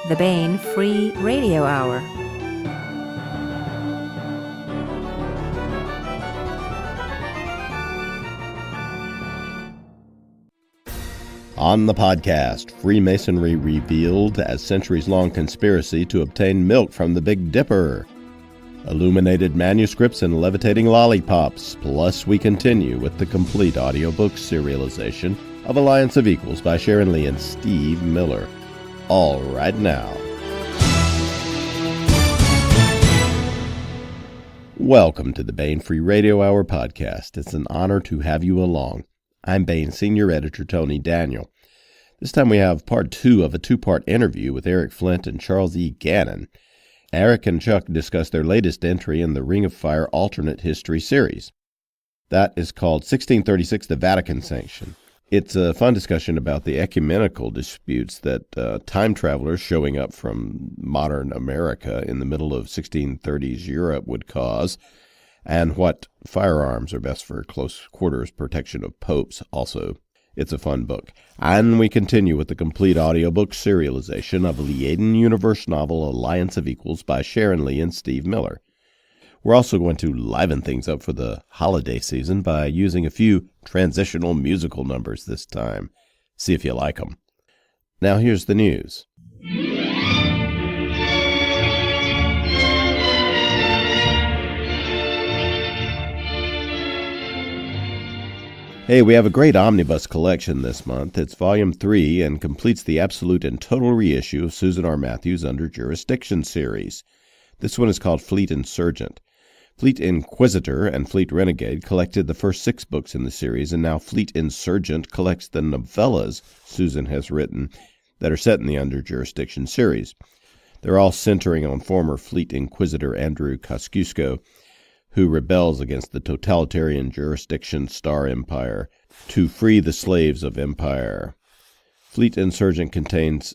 the Baen Free Radio Hour. On the podcast, Freemasonry revealed as centuries-long conspiracy to obtain milk from the Big Dipper. Illuminated manuscripts and levitating lollipops. Plus, we continue with the complete audiobook serialization of Alliance of Equals by Sharon Lee and Steve Miller. All right now. Welcome to the Baen Free Radio Hour podcast. It's an honor to have you along. I'm Baen Senior Editor Tony Daniel. This time we have part 2 of a 2-part interview with Eric Flint and Charles E. Gannon. Eric and Chuck discuss their latest entry in the Ring of Fire alternate history series. That is called 1636, the Vatican Sanction. It's a fun discussion about the ecumenical disputes that time travelers showing up from modern America in the middle of 1630s Europe would cause, and what firearms are best for close quarters protection of popes also. It's a fun book. And we continue with the complete audiobook serialization of Liaden Universe novel Alliance of Equals by Sharon Lee and Steve Miller. We're also going to liven things up for the holiday season by using a few transitional musical numbers this time. See if you like them. Now here's the news. Hey, we have a great omnibus collection this month. It's Volume 3 and completes the absolute and total reissue of Susan R. Matthews' Under Jurisdiction series. This one is called Fleet Insurgent. Fleet Inquisitor and Fleet Renegade collected the first 6 books in the series, and now Fleet Insurgent collects the novellas Susan has written that are set in the Under Jurisdiction series. They're all centering on former Fleet Inquisitor Andrew Kosciuszko, who rebels against the totalitarian jurisdiction Star Empire to free the slaves of Empire. Fleet Insurgent contains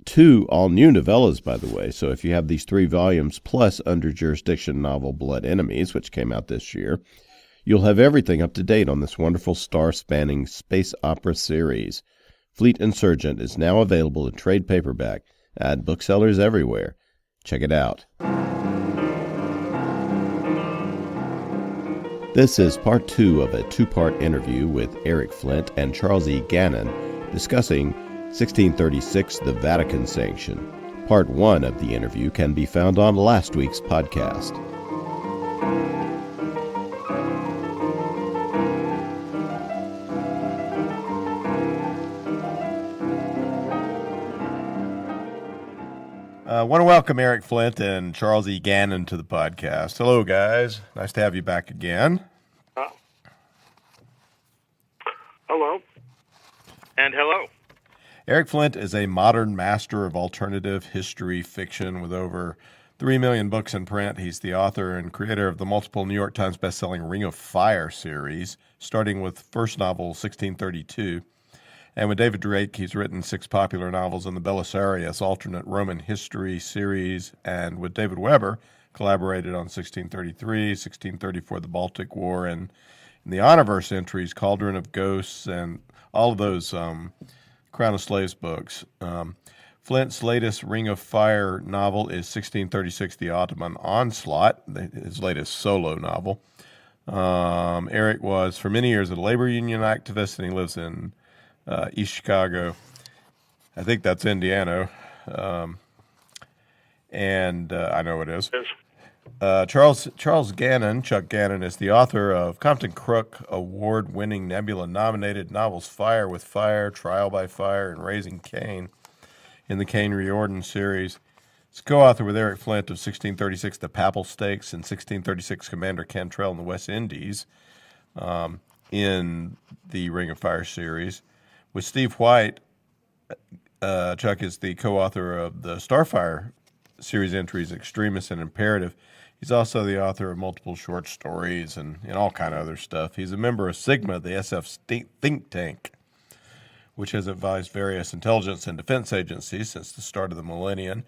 2 all-new novellas, by the way, so if you have these 3 volumes plus Under Jurisdiction novel Blood Enemies, which came out this year, you'll have everything up to date on this wonderful star-spanning space opera series. Fleet Insurgent is now available in trade paperback at booksellers everywhere. Check it out. This is part 2 of a 2-part interview with Eric Flint and Charles E. Gannon discussing 1636, the Vatican Sanction. Part 1 of the interview can be found on last week's podcast. I want to welcome Eric Flint and Charles E. Gannon to the podcast. Hello, guys. Nice to have you back again. Hello. And hello. Eric Flint is a modern master of alternative history fiction with over 3 million books in print. He's the author and creator of the multiple New York Times bestselling Ring of Fire series, starting with first novel 1632. And with David Drake, he's written 6 popular novels in the Belisarius alternate Roman history series, and with David Weber, collaborated on 1633, 1634, the Baltic War, and in the Honorverse entries, Cauldron of Ghosts, and all of those Crown of Slaves books. Flint's latest Ring of Fire novel is 1636, The Ottoman Onslaught, his latest solo novel. Eric was, for many years, a labor union activist, and he lives in East Chicago. I think that's Indiana. And I know it is. Charles Gannon, Chuck Gannon, is the author of Compton Crook award-winning Nebula-nominated novels Fire with Fire, Trial by Fire, and Raising Cain in the Cain Riordan series. He's co-author with Eric Flint of 1636, The Papal Stakes, and 1636, Commander Cantrell in the West Indies in the Ring of Fire series. With Steve White, Chuck is the co-author of the Starfire series entries, Extremis and Imperative. He's also the author of multiple short stories and all kind of other stuff. He's a member of Sigma, the SF think tank, which has advised various intelligence and defense agencies since the start of the millennium.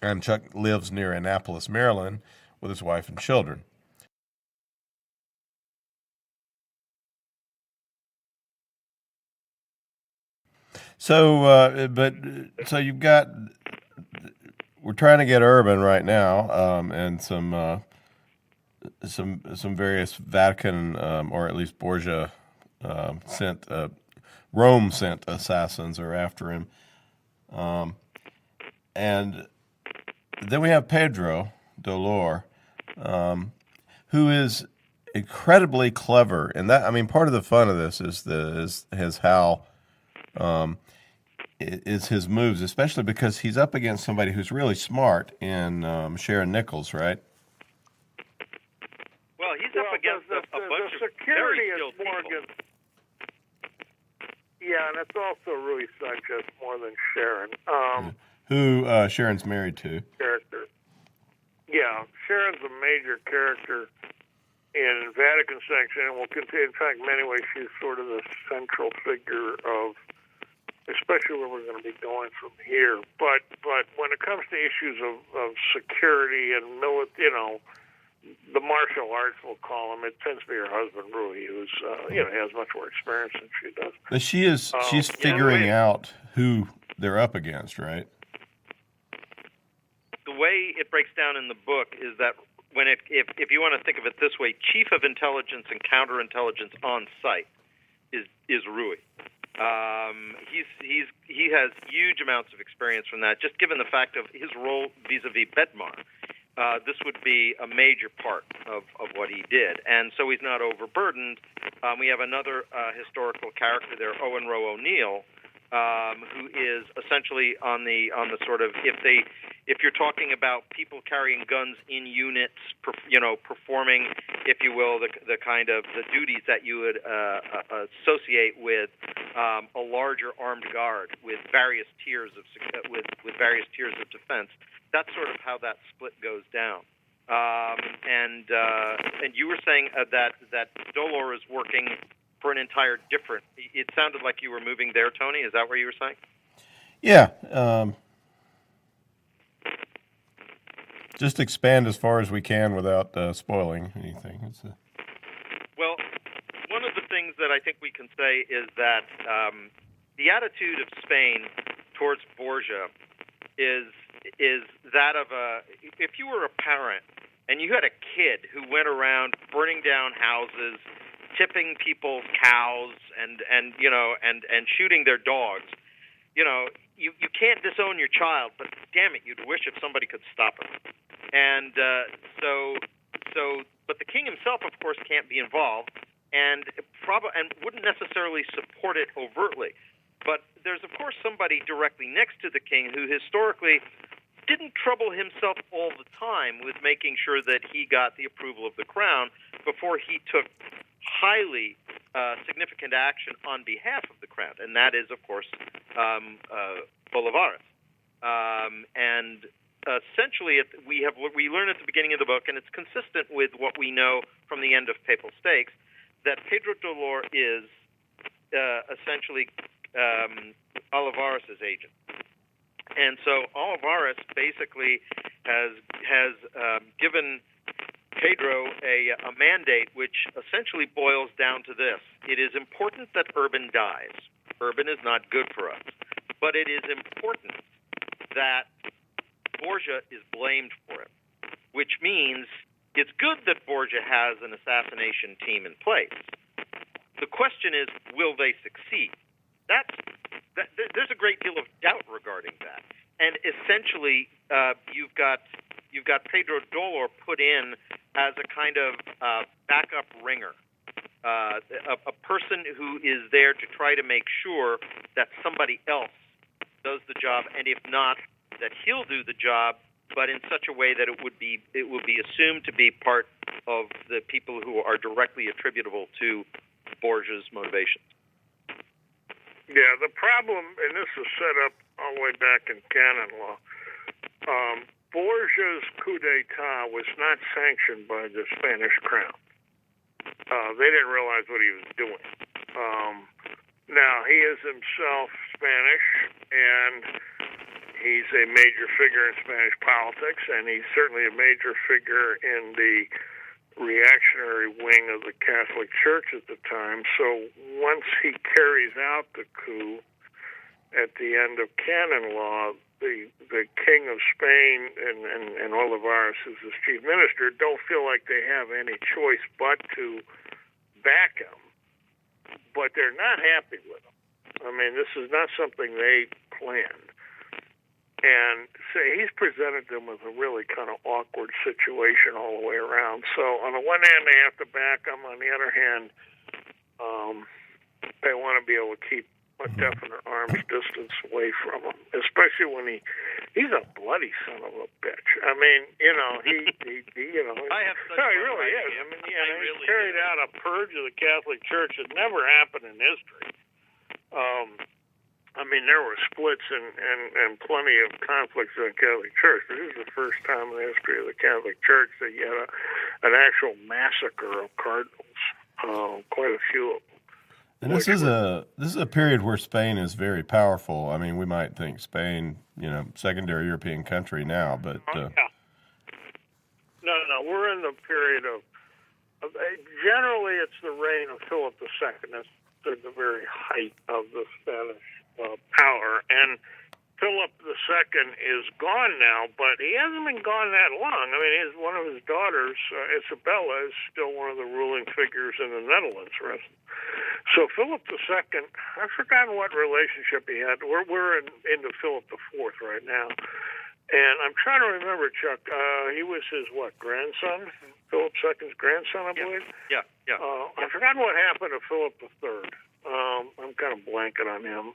And Chuck lives near Annapolis, Maryland, with his wife and children. So, so you've got we're trying to get Urban right now, and some various Vatican or at least Borgia sent Rome sent assassins are after him, and then we have Pedro Dolor, who is incredibly clever, and that, I mean, part of the fun of this is how is his moves, especially because he's up against somebody who's really smart in Sharon Nichols, right? Well, he's up against a bunch of very skilled people. Yeah, and it's also Rui Sanchez more than Sharon. Who Sharon's married to. Character. Yeah, Sharon's a major character in Vatican Sanction, and will continue. In fact, in many ways, she's sort of the central figure of, especially where we're going to be going from here. But when it comes to issues of security and the martial arts, we'll call them, it tends to be her husband, Rui, who's has much more experience than she does. But she's figuring out who they're up against, right? The way it breaks down in the book is that if you want to think of it this way, chief of intelligence and counterintelligence on site is Rui. He has huge amounts of experience from that. Just given the fact of his role vis-a-vis Bedmar, this would be a major part of what he did, and so he's not overburdened. We have another historical character there, Owen Roe O'Neill, who is essentially on the sort of, if you're talking about people carrying guns in units, performing, if you will, the kind of the duties that you would associate with a larger armed guard with various tiers of defense. That's sort of how that split goes down. And you were saying that Dolor is working for an entire different. It sounded like you were moving there, Tony. Is that what you were saying? Yeah. Just expand as far as we can without spoiling anything. Well, one of the things that I think we can say is that the attitude of Spain towards Borgia is that of if you were a parent and you had a kid who went around burning down houses, tipping people's cows, and shooting their dogs, you can't disown your child, but damn it, you'd wish if somebody could stop it. And but the king himself, of course, can't be involved, and wouldn't necessarily support it overtly. But there's, of course, somebody directly next to the king who historically didn't trouble himself all the time with making sure that he got the approval of the crown before he took highly significant action on behalf of the crown, and that is, of course, Bolivares. And essentially, we learn at the beginning of the book, and it's consistent with what we know from the end of Papal Stakes, that Pedro Dolor is essentially Olivares' agent. And so Olivares basically has given Pedro a mandate which essentially boils down to this. It is important that Urban dies. Urban is not good for us. But it is important that Borgia is blamed for it, which means it's good that Borgia has an assassination team in place. The question is, will they succeed? There's a great deal of doubt regarding that. And essentially, you've got Pedro Dolor put in as a kind of backup ringer, a person who is there to try to make sure that somebody else does the job, and if not, that he'll do the job, but in such a way that it would be assumed to be part of the people who are directly attributable to Borgia's motivations. Yeah, the problem, and this is set up all the way back in canon law, Borgia's coup d'etat was not sanctioned by the Spanish crown. They didn't realize what he was doing. Now, he is himself Spanish, and he's a major figure in Spanish politics, and he's certainly a major figure in the reactionary wing of the Catholic Church at the time. So once he carries out the coup at the end of canon law, the king of Spain and Olivares, who's his chief minister, don't feel like they have any choice but to back him. But they're not happy with him. I mean, this is not something they planned. And so he's presented them with a really kind of awkward situation all the way around. So on the one hand, they have to back him. On the other hand, they want to be able to keep a definite arm's distance away from him, especially when he's a bloody son of a bitch. I mean, he I have such he really is. I mean, he's carried out a purge of the Catholic Church that never happened in history. I mean, there were splits and plenty of conflicts in the Catholic Church, but this is the first time in the history of the Catholic Church that you had an actual massacre of cardinals. Quite a few of them. And this is a period where Spain is very powerful. I mean, we might think Spain, secondary European country now, but No, we're in the period of generally it's the reign of Philip II. That's the very height of the Spanish power, and Philip II is gone now, but he hasn't been gone that long. I mean, one of his daughters, Isabella, is still one of the ruling figures in the Netherlands. So Philip II, I've forgotten what relationship he had. We're into Philip IV right now, and I'm trying to remember, Chuck. He was his grandson? Philip II's grandson, I believe. Yeah. I've forgotten what happened to Philip III. I'm kind of blanking on him.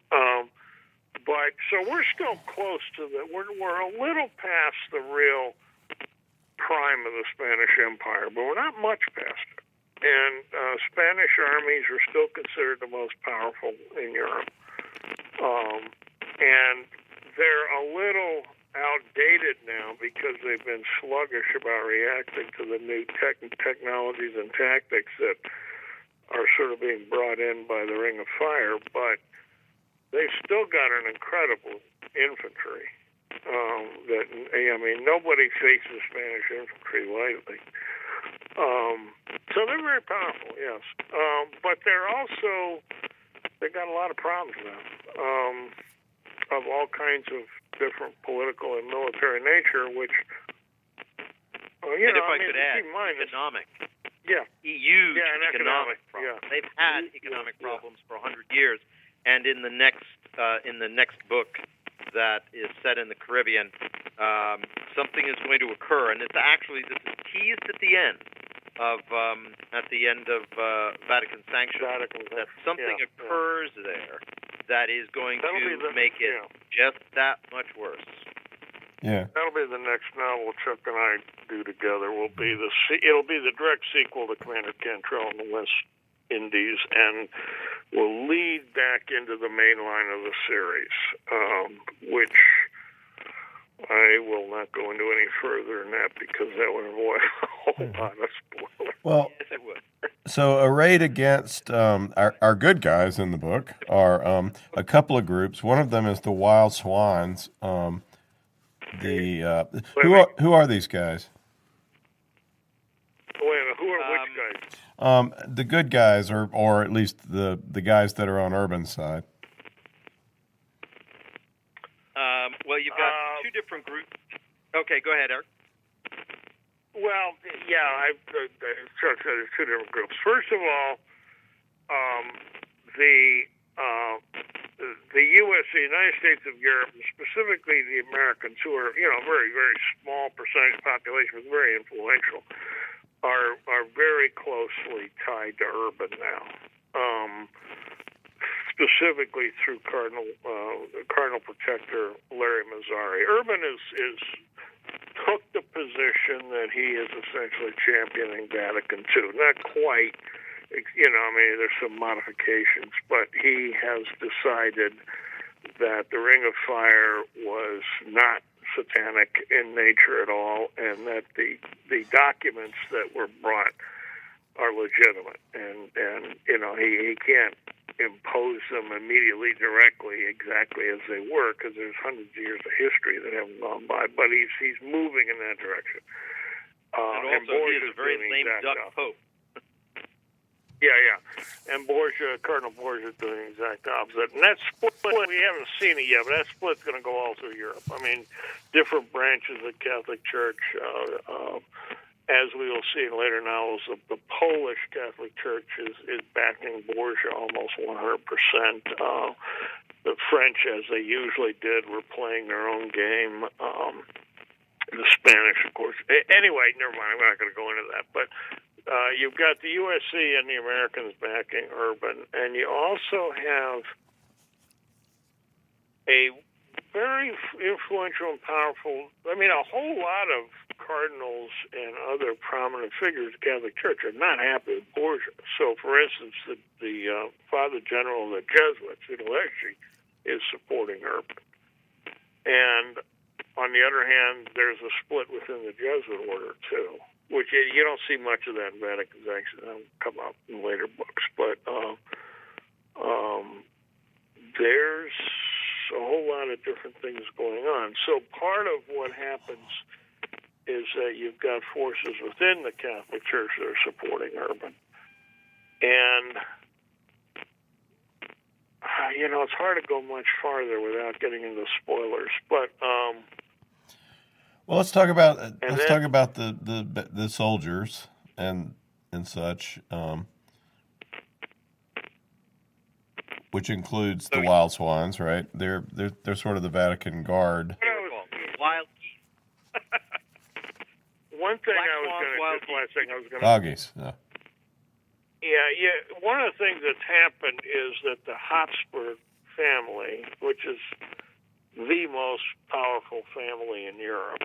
But so we're still close to we're a little past the real prime of the Spanish Empire, but we're not much past it. And Spanish armies are still considered the most powerful in Europe. And they're a little outdated now because they've been sluggish about reacting to the new technologies and tactics that are sort of being brought in by the Ring of Fire, but they've still got an incredible infantry. Nobody faces Spanish infantry lightly. So they're very powerful, yes. But they've got a lot of problems now, of all kinds of different political and military nature, which, and if I could add, economic. Yeah. Huge economic Yeah. problems. They've had economic problems for 100 years, and in the next book that is set in the Caribbean, something is going to occur, and this is teased at the end of Vatican Sanction. That something occurs there that is going to make it just that much worse. Yeah, that'll be the next novel Chuck and I do together. It'll be the direct sequel to Commander Cantrell in the West Indies, and will lead back into the main line of the series, which I will not go into any further than that because that would avoid a whole lot of spoilers. Well, yes, it would. So arrayed against our good guys in the book are a couple of groups. One of them is the Wild Swans. Who are these guys? Wait a minute, who are which guys? The good guys, or at least the guys that are on Urban's side. Well, you've got two different groups. Okay, go ahead, Eric. Well, yeah, Chuck said there's two different groups. First of all, the U.S., the United States of Europe, and specifically the Americans, who are a very, very small percentage of the population, but very influential, are very closely tied to Urban now. Specifically through Cardinal Protector Larry Mazzari. Urban is took the position that he is essentially championing Vatican II. Not quite, there's some modifications, but he has decided that the Ring of Fire was not satanic in nature at all, and that the documents that were brought are legitimate, and he can't impose them immediately, directly, exactly as they were, because there's hundreds of years of history that haven't gone by. But he's moving in that direction. And also, he is a very lame duck pope. And Borgia, Cardinal Borgia, doing the exact opposite. And that split, we haven't seen it yet, but that split's going to go all through Europe. I mean, different branches of the Catholic Church, as we will see in later novels, the Polish Catholic Church is backing Borgia almost 100%. The French, as they usually did, were playing their own game. The Spanish, of course. Anyway, never mind. I'm not going to go into that. But you've got the USC and the Americans backing Urban, and you also have a very influential and powerful, a whole lot of cardinals and other prominent figures of the Catholic Church are not happy with Borgia. So, for instance, the Father General of the Jesuits, Inky, is supporting Urban. And on the other hand, there's a split within the Jesuit order, too, which you don't see much of that in Vatican Sanction. That'll come up in later books. But there's a whole lot of different things going on. So part of what happens is that you've got forces within the Catholic Church that are supporting Urban. And, it's hard to go much farther without getting into spoilers. But well, let's talk about the soldiers and such, which includes the Wild Swans, right? They're sort of the Vatican Guard. Wild geese. One thing I was going to Doggies. Yeah. Yeah. One of the things that's happened is that the Habsburg family, which is the most powerful family in Europe,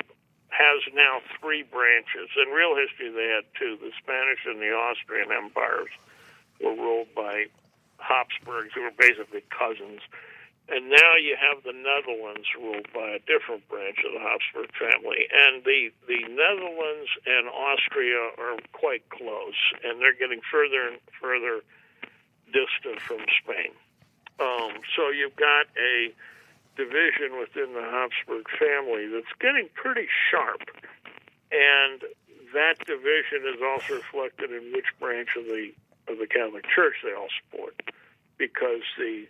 has now three branches. In real history, they had two. The Spanish and the Austrian empires were ruled by Habsburgs, who were basically cousins. And now you have the Netherlands ruled by a different branch of the Habsburg family. And the Netherlands and Austria are quite close, and they're getting further and further distant from Spain. So you've got a division within the Habsburg family that's getting pretty sharp. And that division is also reflected in which branch of the Catholic Church they all support. Because the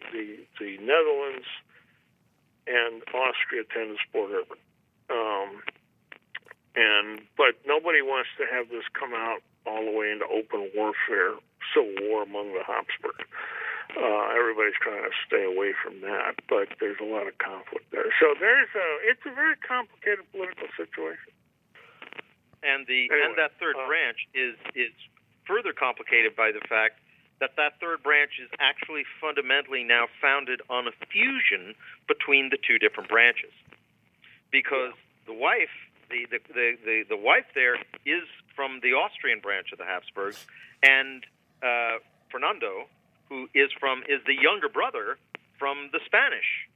Netherlands and Austria tend to support Urban, but nobody wants to have this come out all the way into open warfare, civil war among the Habsburg. Everybody's trying to stay away from that, but there's a lot of conflict there. So it's a very complicated political situation. And that third branch is further complicated by the fact that third branch is actually fundamentally now founded on a fusion between the two different branches, because the wife there is from the Austrian branch of the Habsburgs, and Fernando, who is the younger brother from the Spanish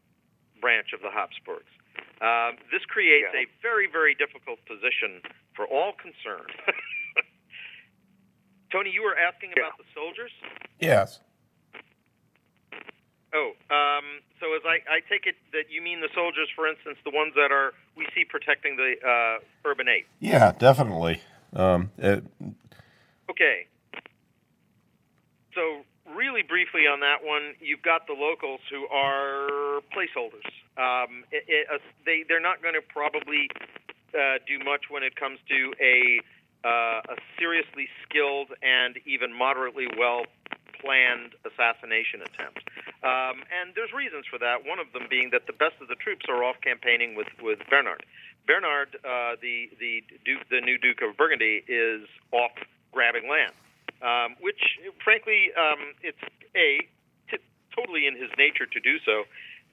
branch of the Habsburgs. This creates a very, very difficult position for all concerned. Tony, you were asking about the soldiers? Yes. Oh, so as I take it that you mean the soldiers, for instance, the ones that we see protecting the Urban 8? Yeah, definitely. Okay. So really briefly on that one, you've got the locals who are placeholders. They're not going to probably do much when it comes to a seriously skilled and even moderately well-planned assassination attempt. And there's reasons for that, one of them being that the best of the troops are off campaigning with Bernard. Bernard, the new Duke of Burgundy, is off grabbing land, which, frankly, it's totally in his nature to do so.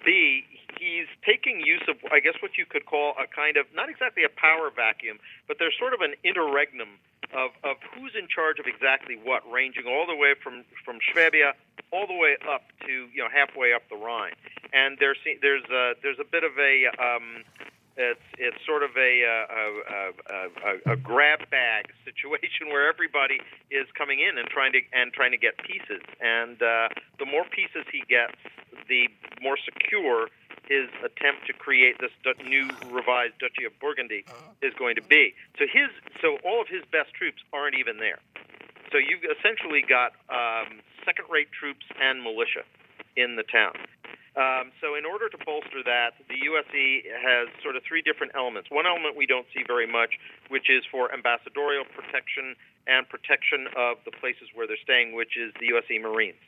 B, he's taking use of, I guess, what you could call a kind of, not exactly a power vacuum, but there's sort of an interregnum of who's in charge of exactly what, ranging all the way from Swabia all the way up to halfway up the Rhine. And there's a bit of a it's sort of a grab bag situation where everybody is coming in and trying to get pieces. And the more pieces he gets, the more secure his attempt to create this new revised Duchy of Burgundy is going to be. So all of his best troops aren't even there. So you've essentially got second-rate troops and militia in the town. So in order to bolster that, the USE has sort of three different elements. One element we don't see very much, which is for ambassadorial protection and protection of the places where they're staying, which is the USE Marines.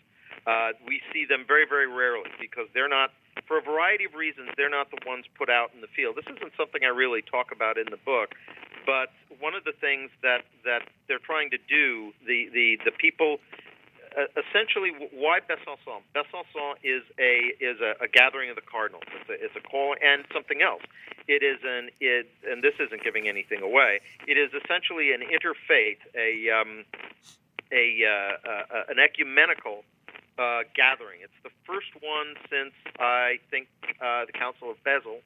We see them very, very rarely because they're not, for a variety of reasons, they're not the ones put out in the field. This isn't something I really talk about in the book, but one of the things that they're trying to do, the people, essentially, why Besançon? Besançon is a gathering of the cardinals. It's a call and something else. It is and this isn't giving anything away. It is essentially an interfaith, an ecumenical gathering. It's the first one since I think the Council of Basel,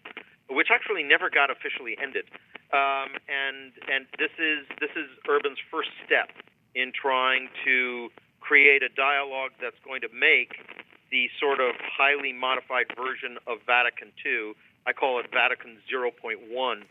which actually never got officially ended. And this is Urban's first step in trying to create a dialogue that's going to make the sort of highly modified version of Vatican II. I call it Vatican 0.1.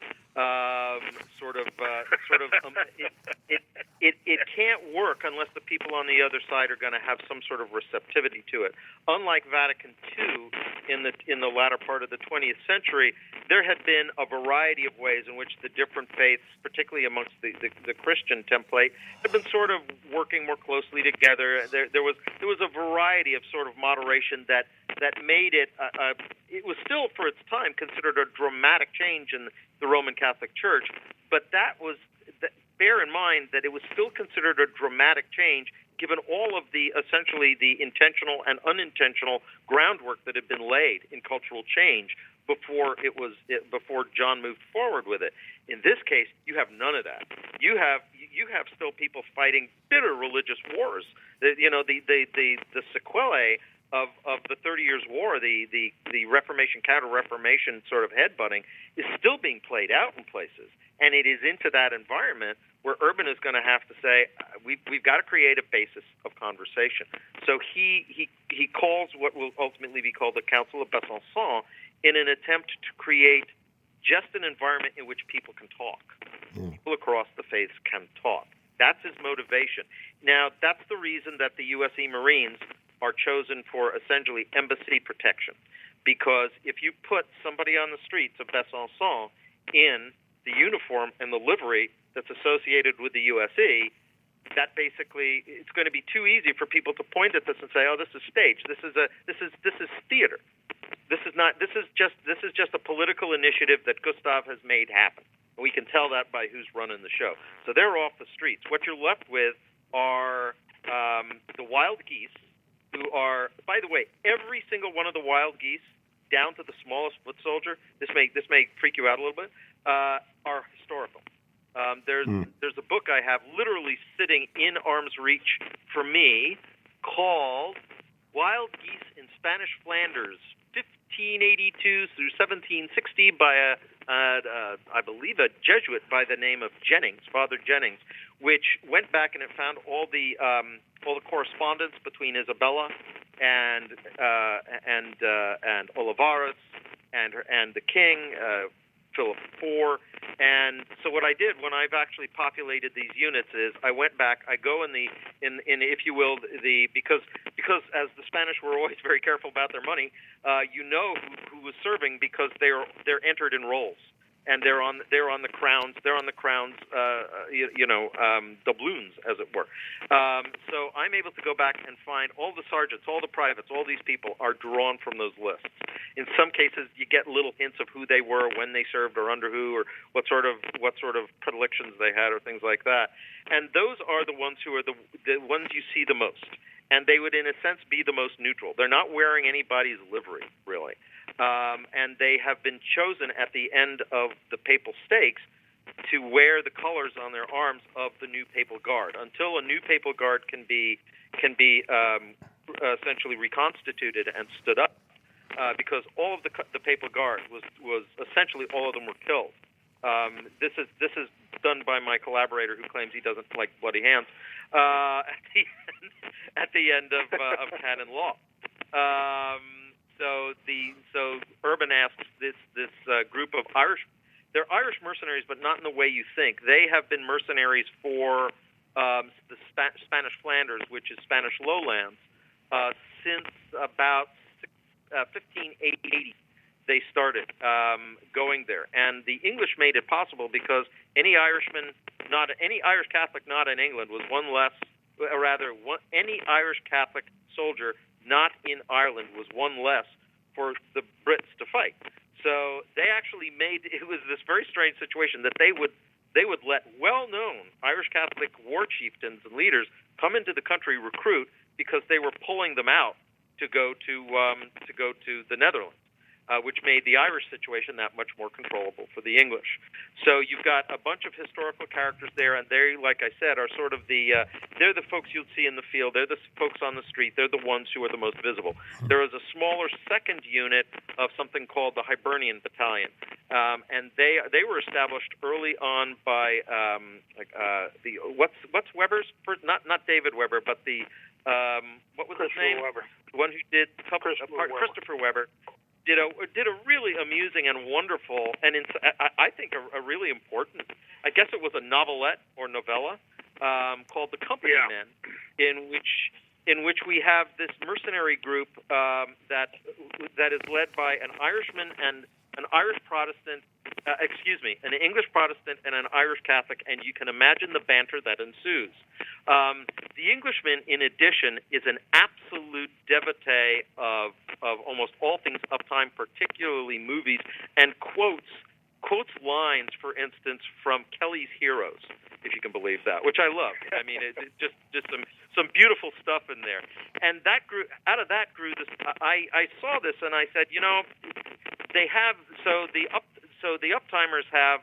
It can't work unless the people on the other side are going to have some sort of receptivity to it. Unlike Vatican II in the latter part of the 20th century, there had been a variety of ways in which the different faiths, particularly amongst the Christian template, had been sort of working more closely together. There was a variety of sort of moderation that made it. It was still, for its time, considered a dramatic change in the Roman Catholic Church, but bear in mind that it was still considered a dramatic change given all of the essentially the intentional and unintentional groundwork that had been laid in cultural change before John moved forward with it. In this case, you have none of that. You have still people fighting bitter religious wars. The sequelae of the 30 Years' War, the Reformation, Counter-Reformation sort of headbutting, is still being played out in places. And it is into that environment where Urban is going to have to say, we've got to create a basis of conversation. So he calls what will ultimately be called the Council of Besançon in an attempt to create just an environment in which people can talk. People across the faiths can talk. That's his motivation. Now, that's the reason that the USE Marines are chosen for essentially embassy protection. Because if you put somebody on the streets of Besançon in the uniform and the livery that's associated with the USE, that basically, it's going to be too easy for people to point at this and say, "Oh, this is staged. This is theater. This is just a political initiative that Gustav has made happen." And we can tell that by who's running the show. So they're off the streets. What you're left with are the wild geese, who are, by the way, every single one of the wild geese, down to the smallest foot soldier. This may freak you out a little bit. Are historical. There's a book I have literally sitting in arm's reach for me called Wild Geese in Spanish Flanders, 1582 through 1760 by I believe a Jesuit by the name of Jennings, Father Jennings, which went back and it found all the correspondence between Isabella and Olivares and the king, Philip IV. And so what I did when I've actually populated these units is I went back, I go in if you will, because as the Spanish were always very careful about their money, who was serving because they're entered in rolls. And they're on the crowns. Doubloons, as it were. So I'm able to go back and find all the sergeants, all the privates, all these people are drawn from those lists. In some cases, you get little hints of who they were, when they served, or under who, or what sort of predilections they had, or things like that. And those are the ones who are the ones you see the most. And they would, in a sense, be the most neutral. They're not wearing anybody's livery, really. And they have been chosen at the end of the papal stakes to wear the colors on their arms of the new papal guard. Until a new papal guard can be essentially reconstituted and stood up, because all of the papal guard was essentially all of them were killed. This is done by my collaborator who claims he doesn't like bloody hands at the end of canon law. So Urban asks this group of Irish. They're Irish mercenaries, but not in the way you think. They have been mercenaries for the Spanish Flanders, which is Spanish lowlands, since about 1580. They started going there, and the English made it possible because any Irish Catholic not in England was one less. Any Irish Catholic soldier not in Ireland was one less for the Brits to fight. So they actually it was this very strange situation that they would let well-known Irish Catholic war chieftains and leaders come into the country, recruit, because they were pulling them out to go to the Netherlands. Which made the Irish situation that much more controllable for the English. So you've got a bunch of historical characters there, and they, like I said, are sort of they're the folks you'd see in the field. They're the folks on the street. They're the ones who are the most visible. There is a smaller second unit of something called the Hibernian Battalion, and they were established early on by what's Weber's first, not David Weber, but the what was his name? Weber. The one who did Christopher Weber. Did a really amusing and wonderful, and I think a really important, I guess it was a novelette or novella called The Company Men, in which we have this mercenary group that is led by an Irishman and an Irish Protestant, an English Protestant and an Irish Catholic, and you can imagine the banter that ensues. The Englishman, in addition, is an absolute devotee of almost all things uptime, particularly movies, and quotes lines, for instance, from Kelly's Heroes, if you can believe that, which I love. I mean, it's just some beautiful stuff in there. And out of that grew this. I saw this and I said, they have the uptimers have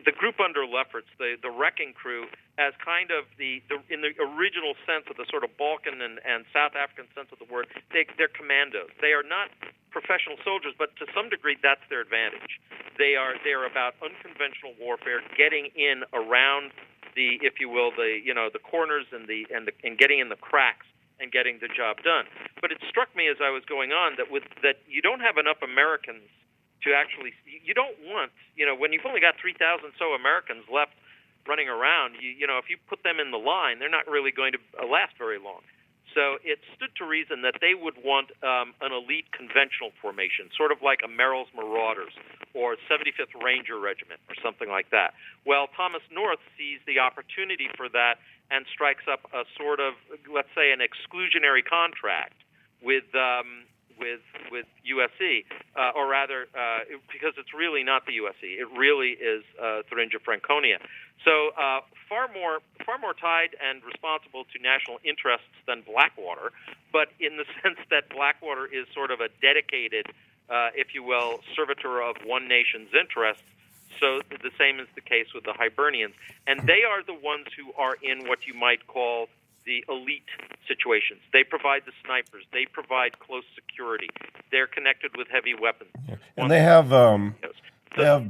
the group under Lefferts, the wrecking crew, as kind of in the original sense of the sort of Balkan and South African sense of the word, they're commandos. They are not professional soldiers, but to some degree that's their advantage. They are about unconventional warfare, getting in around the, if you will, the corners and getting in the cracks and getting the job done. But it struck me as I was going on that you don't have enough Americans to actually, you don't want, when you've only got 3,000 so Americans left running around, if you put them in the line, they're not really going to last very long. So it stood to reason that they would want an elite conventional formation, sort of like a Merrill's Marauders or 75th Ranger Regiment or something like that. Well, Thomas North sees the opportunity for that and strikes up a sort of, let's say, an exclusionary contract with USC, or rather, because it's really not the USC, it really is Thuringia Franconia. So far more tied and responsible to national interests than Blackwater, but in the sense that Blackwater is sort of a dedicated, if you will, servitor of one nation's interests. So the same is the case with the Hibernians, and they are the ones who are in what you might call the elite situations. They provide the snipers. They provide close security. They're connected with heavy weapons. Yeah. And they have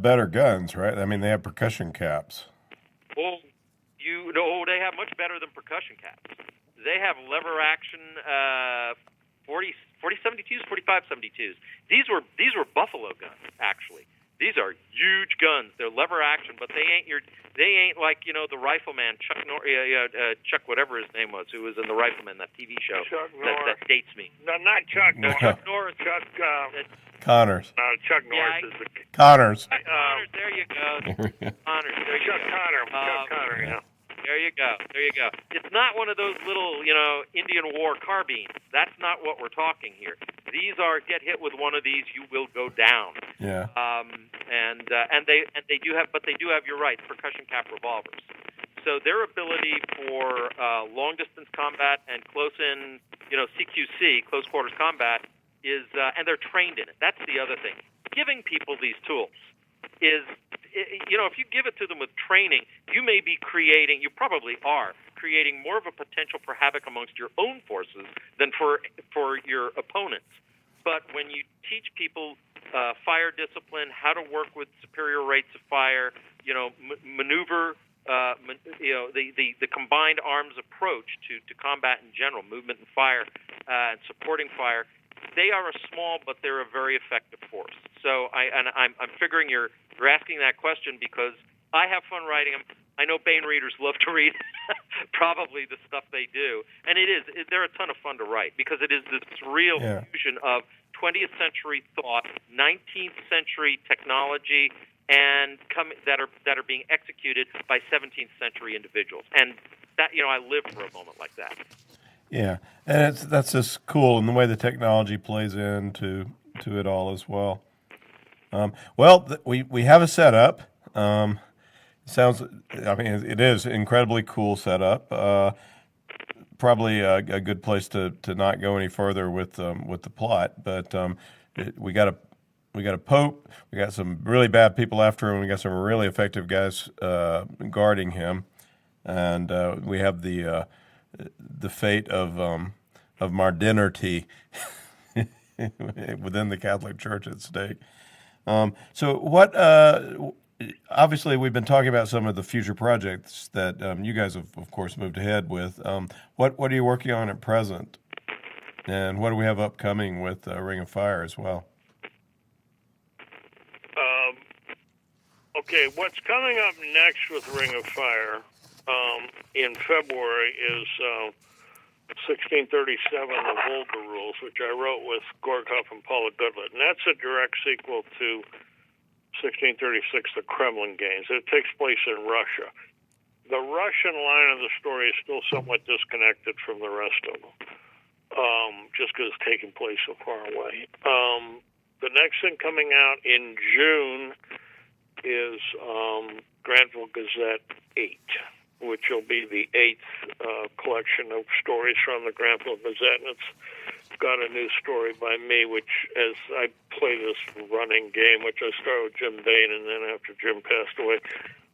better guns, right? I mean, they have percussion caps. Well, they have much better than percussion caps. They have lever action 40-72s, 45-72s. These were Buffalo guns, actually. These are huge guns. They're lever action, but they ain't like the Rifleman Chuck whatever his name was, who was in the Rifleman, that TV show that dates me. No, not Chuck. No, Chuck Norris. Chuck Connors. No, Chuck Norris is the Connors. Connors. There you go. Connors. There you Chuck go. Connor. Chuck Connor. Yeah. There you go. It's not one of those little, Indian War carbines. That's not what we're talking here. These are, get hit with one of these, you will go down. Yeah. And they do have, you're right, percussion cap revolvers. So their ability for long distance combat and close in, CQC, close quarters combat is, and they're trained in it. That's the other thing. Giving people these tools is, if you give it to them with training, you probably are creating more of a potential for havoc amongst your own forces than for your opponents. But when you teach people fire discipline, how to work with superior rates of fire, maneuver, the combined arms approach to combat in general, movement and fire, and supporting fire, they are a small, but they're a very effective force. So I'm figuring you're asking that question because I have fun writing them. I know Baen readers love to read probably the stuff they do. And they're a ton of fun to write because it is this real fusion of 20th century thought, 19th century technology, and that are being executed by 17th century individuals. And that, I live for a moment like that. Yeah, and that's just cool, and the way the technology plays into it all as well. We have a setup. It is incredibly cool setup. Probably a good place to not go any further with the plot, but we got a pope. We got some really bad people after him. We got some really effective guys guarding him, and we have the fate of modernity within the Catholic Church at stake. So what? Obviously, we've been talking about some of the future projects that you guys have, of course, moved ahead with. What are you working on at present, and what do we have upcoming with Ring of Fire as well? Okay, what's coming up next with Ring of Fire in February is 1637, The Volga Rules, which I wrote with Gorkov and Paula Goodlett, and that's a direct sequel to 1636, The Kremlin Games. It takes place in Russia. The Russian line of the story is still somewhat disconnected from the rest of them, just because it's taking place so far away. The next thing coming out in June is Granville Gazette 8, which will be the 8th collection of stories from the Granville Gazette, and it's got a new story by me, which, as I play this running game, which I started with Jim Baen, and then after Jim passed away,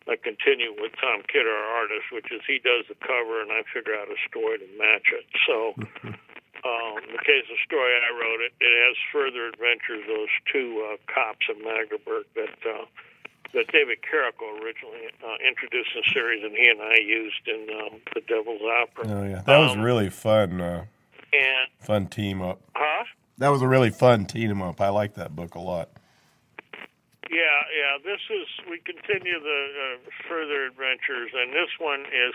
I continue with Tom Kidd, our artist, which is he does the cover, and I figure out a story to match it. So, in the case of the story I wrote, it has further adventures of those two cops in Magdeburg that David Carrico originally introduced in the series, and he and I used in The Devil's Opera. Oh, yeah. That was really fun. Fun team up. Huh? That was a really fun team up. I like that book a lot. Yeah. We continue the further adventures, and this one is,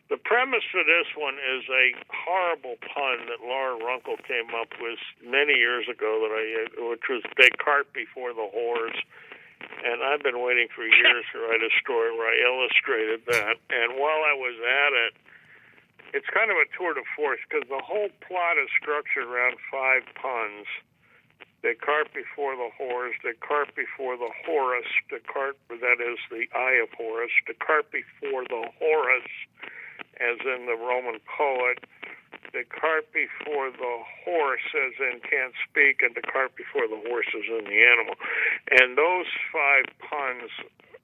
the premise for this one is a horrible pun that Laura Runkle came up with many years ago, which was They Cart Before the Whores. And I've been waiting for years to write a story where I illustrated that. And while I was at it, it's kind of a tour de force because the whole plot is structured around 5 puns. They cart before the whores, they cart before the Horus, that is the Eye of Horus, the cart before the Horus, as in the Roman poet, the cart before the horse, as in can't speak, and the cart before the horse, as in the animal. And those 5 puns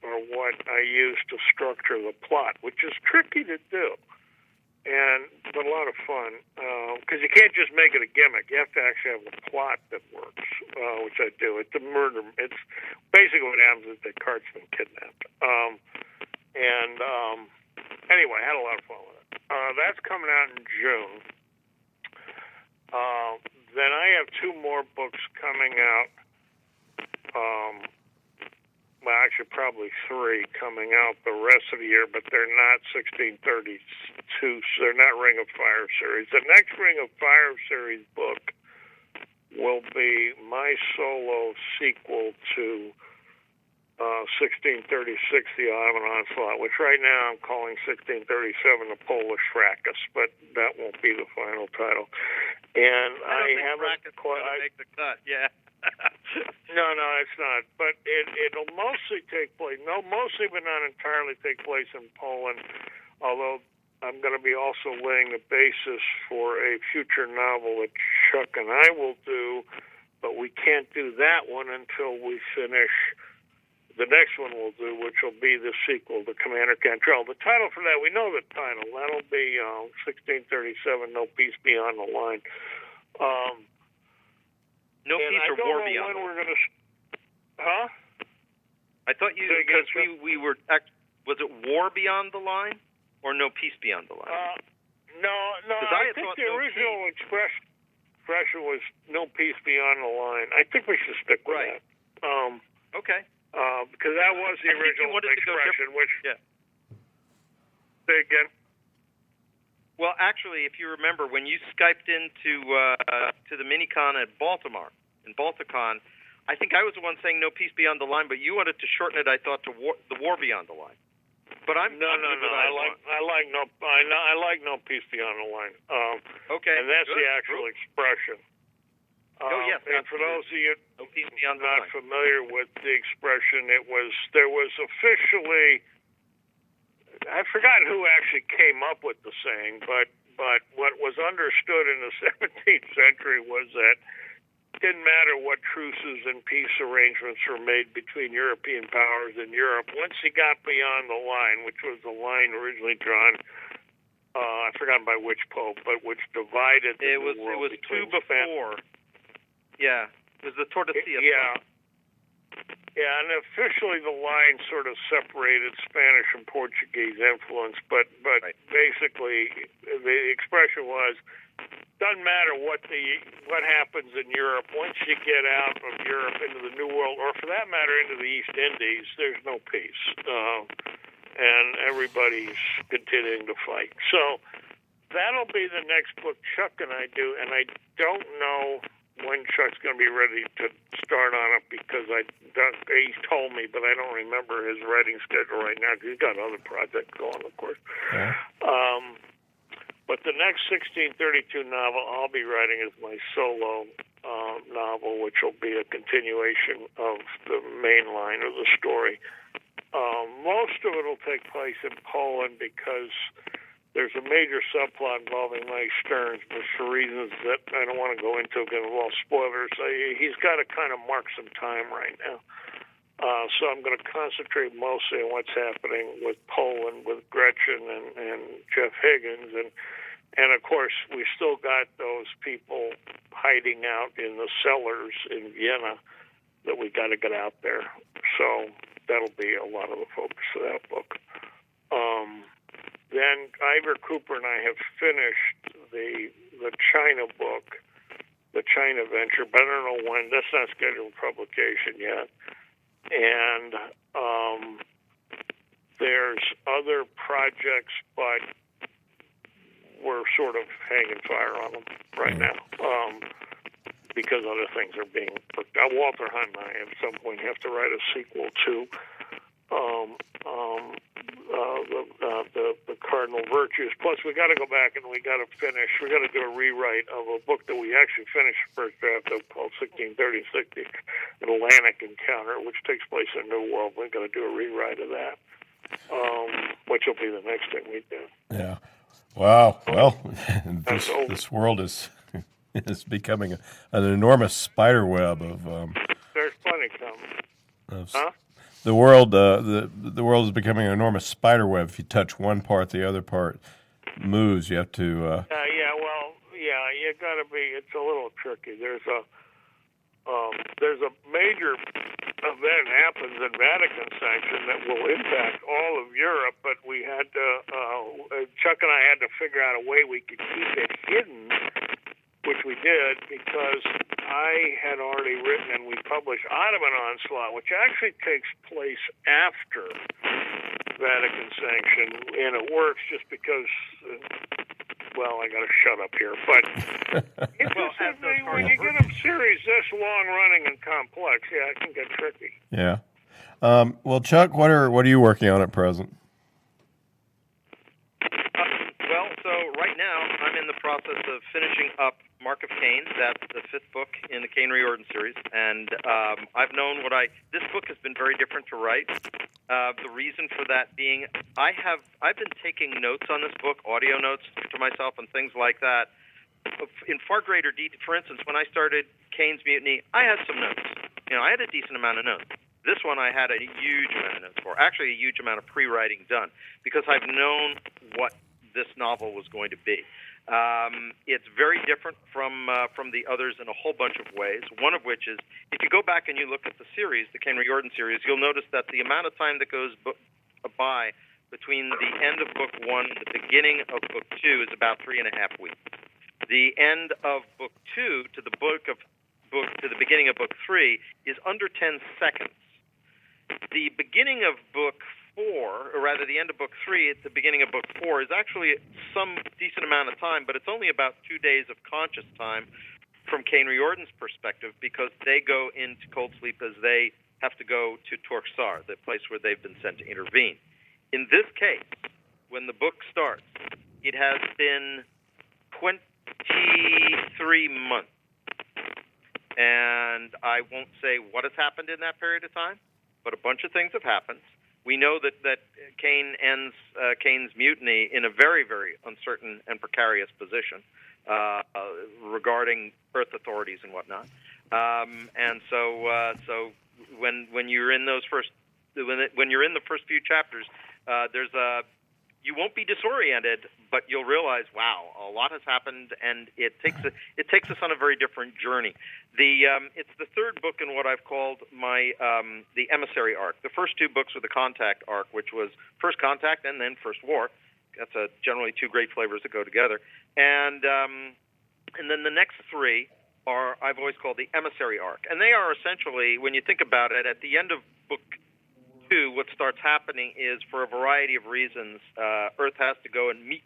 are what I use to structure the plot, which is tricky to do, but a lot of fun, because you can't just make it a gimmick. You have to actually have a plot that works, which I do. It's a murder. It's basically what happens is the cart's been kidnapped. Anyway, I had a lot of fun with it. That's coming out in June. Then I have 2 more books coming out. Well, actually, probably 3 coming out the rest of the year, but they're not 1632. So they're not Ring of Fire series. The next Ring of Fire series book will be my solo sequel to 1636, The Ottoman Onslaught, which right now I'm calling 1637, The Polish Fracas, but that won't be the final title. And I haven't quite make the cut. Yeah. No, it's not. But it'll mostly take place, mostly but not entirely take place in Poland, although I'm going to be also laying the basis for a future novel that Chuck and I will do, but we can't do that one until we finish the next one we'll do, which will be the sequel to Commander Cantrell. The title for that, we know the title. That'll be 1637, No Peace Beyond the Line. No Peace or War Beyond the Line? Huh? I thought because we were, was it War Beyond the Line or No Peace Beyond the Line? No, I think the original expression was No Peace Beyond the Line. I think we should stick with that. Okay. because that was the original expression. Which, say again. Well, actually, if you remember, when you Skyped into to the Minicon at Baltimore, in Balticon, I think I was the one saying no peace beyond the line, but you wanted to shorten it, I thought, to the war beyond the line. But no. I like no peace beyond the line. Okay, and that's the actual expression. Yes. And for those of you no peace beyond not the line. familiar with the expression, there was officially, I forgot who actually came up with the saying, but what was understood in the 17th century was that it didn't matter what truces and peace arrangements were made between European powers and Europe. Once you got beyond the line, which was the line originally drawn, I forgot by which pope, but which divided the world. It was two before. Yeah, it was the Tordesillas. Yeah. Yeah, and officially the line sort of separated Spanish and Portuguese influence, but basically the expression was, doesn't matter what happens in Europe. Once you get out of Europe into the New World, or for that matter into the East Indies, there's no peace, and everybody's continuing to fight. So that'll be the next book Chuck and I do, and I don't know when Chuck's going to be ready to start on it because he's told me, but I don't remember his writing schedule right now because he's got other projects going, of course. Yeah. But the next 1632 novel I'll be writing is my solo novel, which will be a continuation of the main line of the story. Most of it will take place in Poland because there's a major subplot involving Mike Stearns, but for reasons that I don't want to go into, going to involve spoilers. He's got to kind of mark some time right now. So I'm going to concentrate mostly on what's happening with Poland, with Gretchen and Jeff Higgins. And of course, we still got those people hiding out in the cellars in Vienna that we got to get out there. So that'll be a lot of the focus of that book. Then Ivor Cooper and I have finished the China book, the China venture, but I don't know when. That's not scheduled for publication yet. And there's other projects, but we're sort of hanging fire on them right now because other things are being worked out. Walter Hunt and I at some point have to write a sequel to the Cardinal Virtues. Plus, we got to go back and we got to do a rewrite of a book that we actually finished the first draft of called 1630-60, an Atlantic Encounter, which takes place in the New World. We've got to do a rewrite of that, which will be the next thing we do. Yeah. Wow. Well, this world is becoming an enormous spider web of. There's plenty coming. The world, the world is becoming an enormous spider web. If you touch one part, the other part moves. You have to. You got to be. It's a little tricky. There's a major event happens in Vatican Sanction that will impact all of Europe, but we had to. Chuck and I had to figure out a way we could keep it hidden, which we did because I had already written and we published Ottoman Onslaught, which actually takes place after Vatican Sanction, and it works just because, I got to shut up here. But when you get a series this long-running and complex, it can get tricky. Yeah. Well, Chuck, what are you working on at present? So right now I'm in the process of finishing up Mark of Cain. That's the fifth book in the Cain Riordan series, and I've known this book has been very different to write. The reason for that being, I've been taking notes on this book, audio notes to myself and things like that, in far greater detail. For instance, when I started Cain's Mutiny, I had some notes. I had a decent amount of notes. This one I had a huge amount of notes for, actually a huge amount of pre-writing done, because I've known what this novel was going to be. It's very different from the others in a whole bunch of ways, one of which is, if you go back and you look at the series, the Cain Riordan series, you'll notice that the amount of time that goes by between the end of book one and the beginning of book two is about 3.5 weeks. The end of book two to the beginning of book three is under 10 seconds. the beginning of book 4, or rather the end of book 3 at the beginning of book 4, is actually some decent amount of time, but it's only about 2 days of conscious time from Cain Riordan's perspective, because they go into cold sleep as they have to go to Torxar, the place where they've been sent to intervene. In this case, when the book starts, it has been 23 months. And I won't say what has happened in that period of time, but a bunch of things have happened. We know that Cain ends Cain's mutiny in a very, very uncertain and precarious position regarding Earth authorities and whatnot. And so when you're in those when you're in the first few chapters, you won't be disoriented, but you'll realize, wow, a lot has happened, and it takes us on a very different journey. It's the third book in what I've called the emissary arc. The first 2 books were the contact arc, which was first contact and then first war. That's generally 2 great flavors that go together. And then the next 3 are, I've always called the emissary arc, and they are essentially, when you think about it, at the end of book 2, what starts happening is, for a variety of reasons, Earth has to go and meet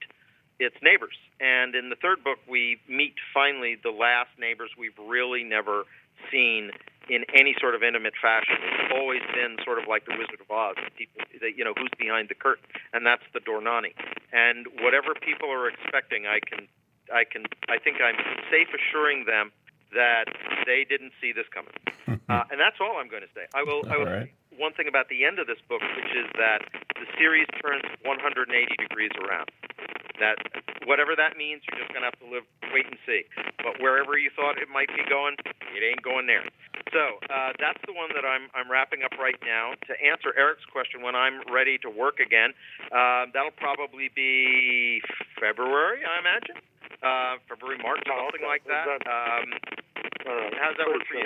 its neighbors. And in the third book, we meet finally the last neighbors we've really never seen in any sort of intimate fashion. It's always been sort of like the Wizard of Oz, people, who's behind the curtain, and that's the Dornani. And whatever people are expecting, I think I'm safe assuring them that they didn't see this coming. And that's all I'm going to say. I will say one thing about the end of this book, which is that the series turns 180 degrees around. That whatever that means, you're just going to have to wait and see. But wherever you thought it might be going, it ain't going there. So that's the one that I'm wrapping up right now. To answer Eric's question, when I'm ready to work again, that'll probably be February, I imagine. February, March, something like that. How's that work for you?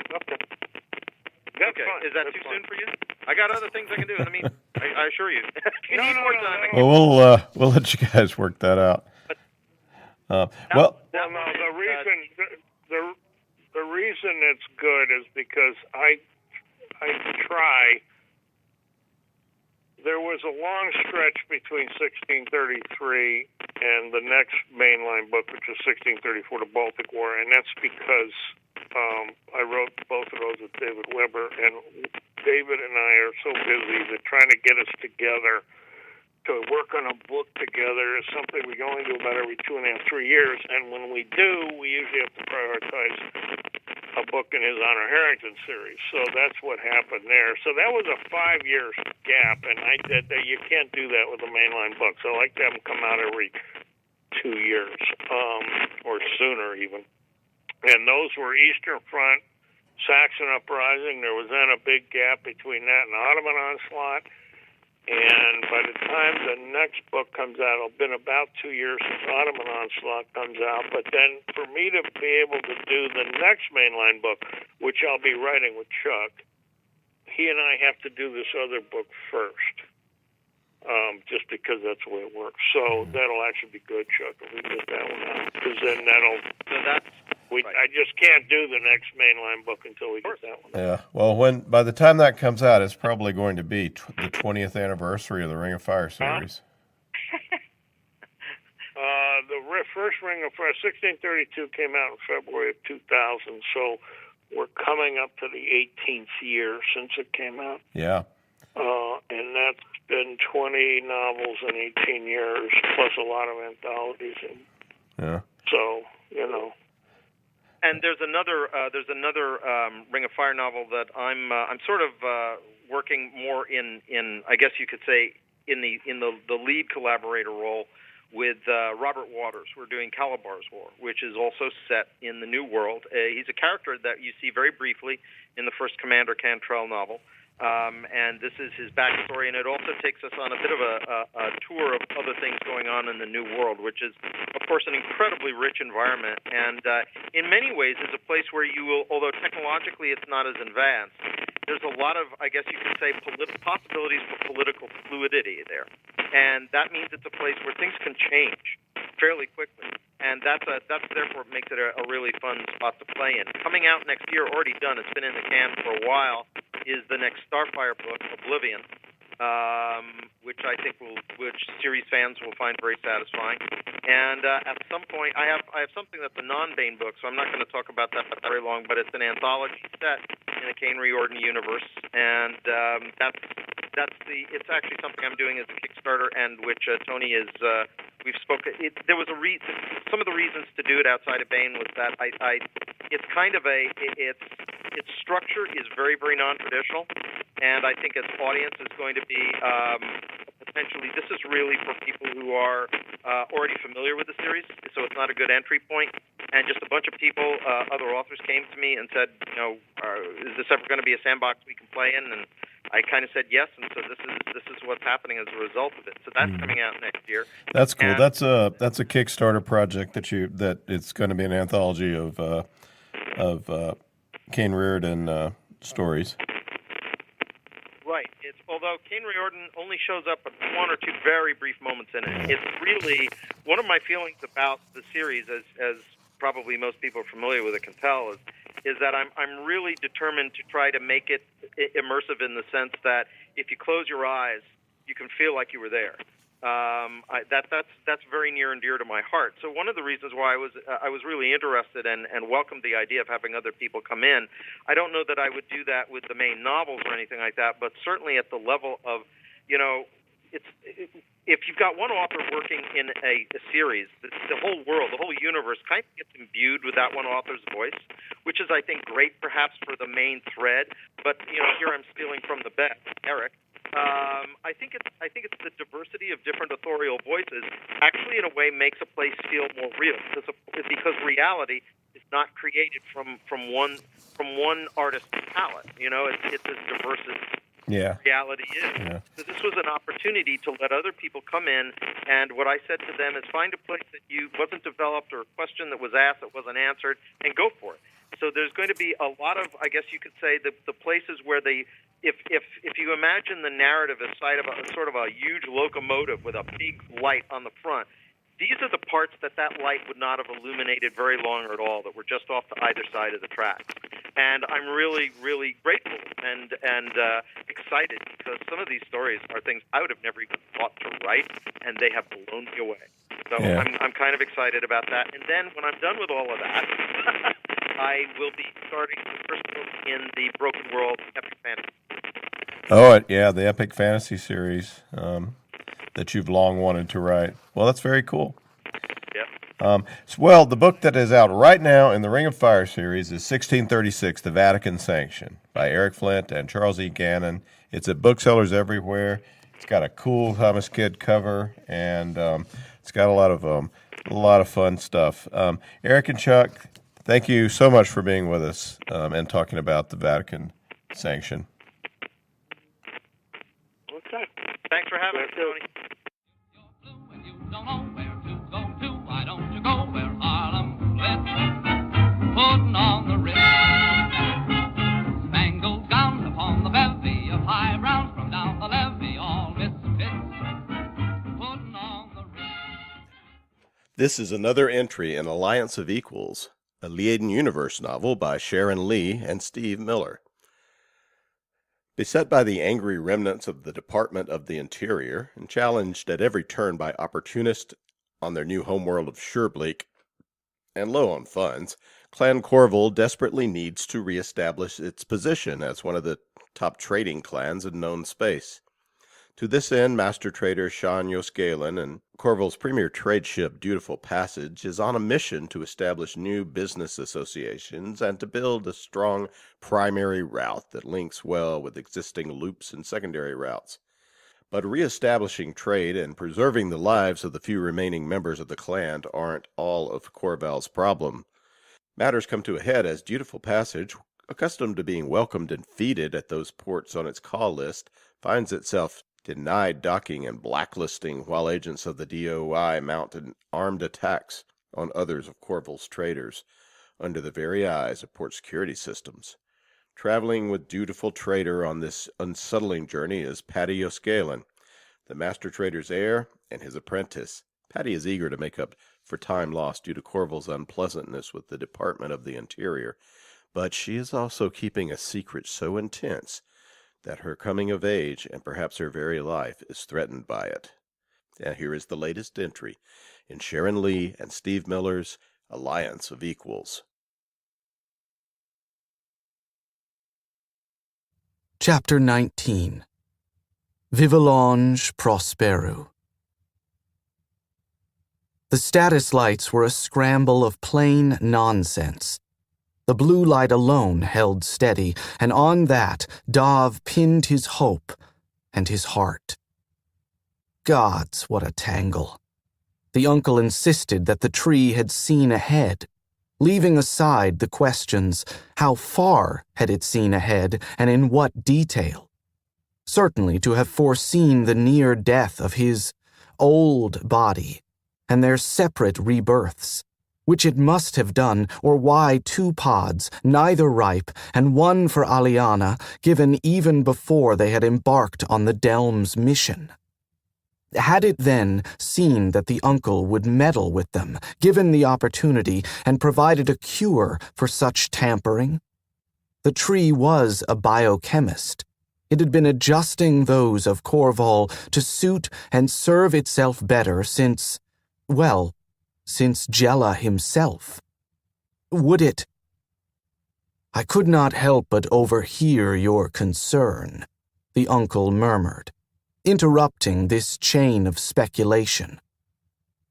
Okay. Is that too soon for you? I got other things I can do. I mean, I assure you. If you need more time. Well, we'll let you guys work that out. The reason it's good is because I try. There was a long stretch between 1633 and the next mainline book, which was 1634, the Baltic War, and that's because I wrote both of those with David Weber, and David and I are so busy that trying to get us together to work on a book together is something we only do about every 2.5, 3 years, and when we do, we usually have to prioritize a book in his Honor Harrington series. So that's what happened there. So that was a 5-year gap, and I did that. You can't do that with a mainline book. So I like to have them come out every 2 years, or sooner even. And those were Eastern Front, Saxon Uprising. There was then a big gap between that and Ottoman Onslaught. And by the time the next book comes out, it'll have been about 2 years since Ottoman Onslaught comes out. But then for me to be able to do the next mainline book, which I'll be writing with Chuck, he and I have to do this other book first, just because that's the way it works. So that'll actually be good, Chuck, if we get that one out. Because then I just can't do the next mainline book until we get that one out. Yeah. Well, by the time that comes out, it's probably going to be the 20th anniversary of the Ring of Fire series. The first Ring of Fire, 1632, came out in February of 2000, so we're coming up to the 18th year since it came out. Yeah. And that's been 20 novels in 18 years, plus a lot of anthologies. Yeah. So, And there's another Ring of Fire novel that I'm sort of working more in I guess you could say in the lead collaborator role with Robert Waters. We're doing Calabar's War, which is also set in the New World. He's a character that you see very briefly in the first Commander Cantrell novel. And this is his backstory, and it also takes us on a bit of a tour of other things going on in the New World, which is, of course, an incredibly rich environment, and in many ways is a place where you will, although technologically it's not as advanced, there's a lot of, I guess you could say, possibilities for political fluidity there, and that means it's a place where things can change fairly quickly, and that's therefore makes it a really fun spot to play in. Coming out next year, already done. It's been in the can for a while. is the next Starfire book, Oblivion, which I think which series fans will find very satisfying. And at some point, I have something that's a non-Baen book, so I'm not going to talk about that for very long. But it's an anthology set in the Kane Riordan universe, and it's actually something I'm doing as a Kickstarter, and which Tony is. We've spoken. There was some of the reasons to do it outside of Baen was that it's kind of its structure is very, very non-traditional, and I think its audience is going to be potentially. This is really for people who are already familiar with the series, so it's not a good entry point. And just a bunch of people, other authors, came to me and said, is this ever going to be a sandbox we can play in? And I kind of said yes, and so this is what's happening as a result of it. So that's coming out next year. That's cool. And that's a Kickstarter project that it's going to be an anthology of Kane Riordan stories. Right. Although Kane Riordan only shows up at one or two very brief moments in it. It's really one of my feelings about the series, as probably most people are familiar with it can tell, is that I'm really determined to try to make it immersive in the sense that if you close your eyes, you can feel like you were there. That's very near and dear to my heart. So one of the reasons why I was really interested and welcomed the idea of having other people come in. I don't know that I would do that with the main novels or anything like that, but certainly at the level of, if you've got one author working in a series, the whole world, the whole universe kind of gets imbued with that one author's voice, which is, I think, great perhaps for the main thread. But here I'm stealing from the best, Eric. I think it's the diversity of different authorial voices actually in a way makes a place feel more real because reality is not created from one artist's palette. It's as diverse as reality is. Yeah. So this was an opportunity to let other people come in, and what I said to them is find a place that wasn't developed or a question that was asked that wasn't answered, and go for it. So there's going to be a lot of, I guess you could say, the places where if you imagine the narrative as sort of a huge locomotive with a big light on the front, these are the parts that light would not have illuminated very long at all, that were just off to either side of the tracks. And I'm really, really grateful and excited because some of these stories are things I would have never even thought to write, and they have blown me away. So I'm kind of excited about that. And then when I'm done with all of that, I will be starting the first book in the Broken World Epic Fantasy. Oh, yeah, the Epic Fantasy series that you've long wanted to write. Well, that's very cool. Yep. Well, the book that is out right now in the Ring of Fire series is 1636, The Vatican Sanction, by Eric Flint and Charles E. Gannon. It's at booksellers everywhere. It's got a cool Thomas Kidd cover, and it's got a lot of fun stuff. Eric and Chuck, thank you so much for being with us and talking about the Vatican Sanction. Okay. Thanks for having us, Tony. Putting on the wrist, spangled gown upon the bevy of high brown from down the levee, all misfits. Putting on the wrist. This is another entry in Alliance of Equals, a Liaden Universe novel by Sharon Lee and Steve Miller. Beset by the angry remnants of the Department of the Interior and challenged at every turn by opportunists on their new homeworld of Surebleak and low on funds, Clan Corval desperately needs to reestablish its position as one of the top trading clans in known space. To this end, Master Trader Sean Yoskalen and Corval's premier trade ship Dutiful Passage is on a mission to establish new business associations and to build a strong primary route that links well with existing loops and secondary routes. But reestablishing trade and preserving the lives of the few remaining members of the clan aren't all of Corval's problem. Matters come to a head as Dutiful Passage, accustomed to being welcomed and feted at those ports on its call list, finds itself denied docking and blacklisting while agents of the DOI mount armed attacks on others of Corval's traders under the very eyes of port security systems. Traveling with Dutiful Trader on this unsettling journey is Paddy Yoskalen, the master trader's heir and his apprentice. Paddy is eager to make up for time lost due to Corval's unpleasantness with the Department of the Interior, but she is also keeping a secret so intense that her coming of age and perhaps her very life is threatened by it. And here is the latest entry in Sharon Lee and Steve Miller's Alliance of Equals. Chapter 19. Vivillon Prospero. The status lights were a scramble of plain nonsense. The blue light alone held steady, and on that Dov pinned his hope and his heart. Gods, what a tangle. The uncle insisted that the tree had seen ahead, leaving aside the questions, how far had it seen ahead and in what detail? Certainly to have foreseen the near death of his old body and their separate rebirths, which it must have done, or why 2 pods, neither ripe, and one for Aliana, given even before they had embarked on the Delm's mission. Had it then seen that the uncle would meddle with them, given the opportunity, and provided a cure for such tampering? The tree was a biochemist. It had been adjusting those of Corval to suit and serve itself better since Jella himself. Would it? I could not help but overhear your concern, the uncle murmured, interrupting this chain of speculation.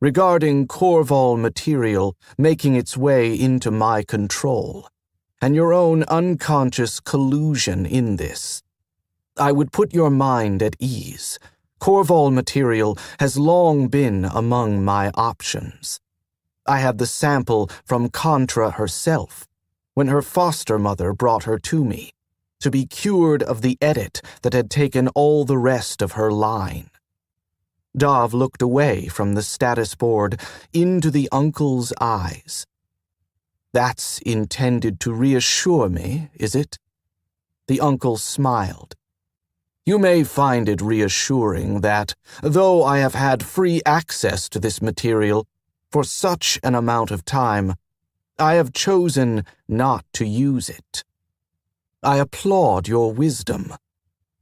Regarding Corval material making its way into my control, and your own unconscious collusion in this. I would put your mind at ease. Corval material has long been among my options. I had the sample from Contra herself, when her foster mother brought her to me, to be cured of the edit that had taken all the rest of her line. Dov looked away from the status board into the uncle's eyes. That's intended to reassure me, is it? The uncle smiled. You may find it reassuring that, though I have had free access to this material for such an amount of time, I have chosen not to use it. I applaud your wisdom.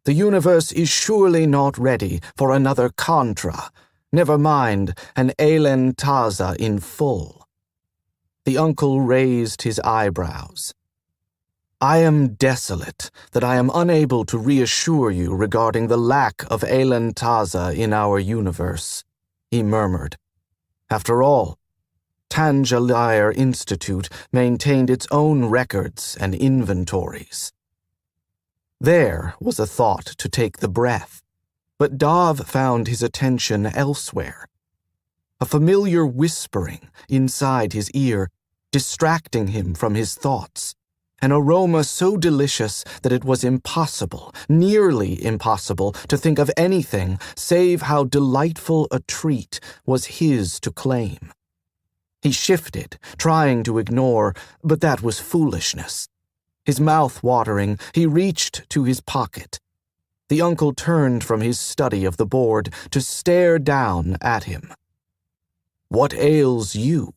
The universe is surely not ready for another Contra, never mind an Elen Taza in full. The uncle raised his eyebrows. I am desolate that I am unable to reassure you regarding the lack of Elen Taza in our universe, he murmured. After all, Tanjalir Institute maintained its own records and inventories. There was a thought to take the breath, but Dov found his attention elsewhere. A familiar whispering inside his ear, distracting him from his thoughts. An aroma so delicious that it was impossible, nearly impossible, to think of anything save how delightful a treat was his to claim. He shifted, trying to ignore, but that was foolishness. His mouth watering, he reached to his pocket. The uncle turned from his study of the board to stare down at him. What ails you?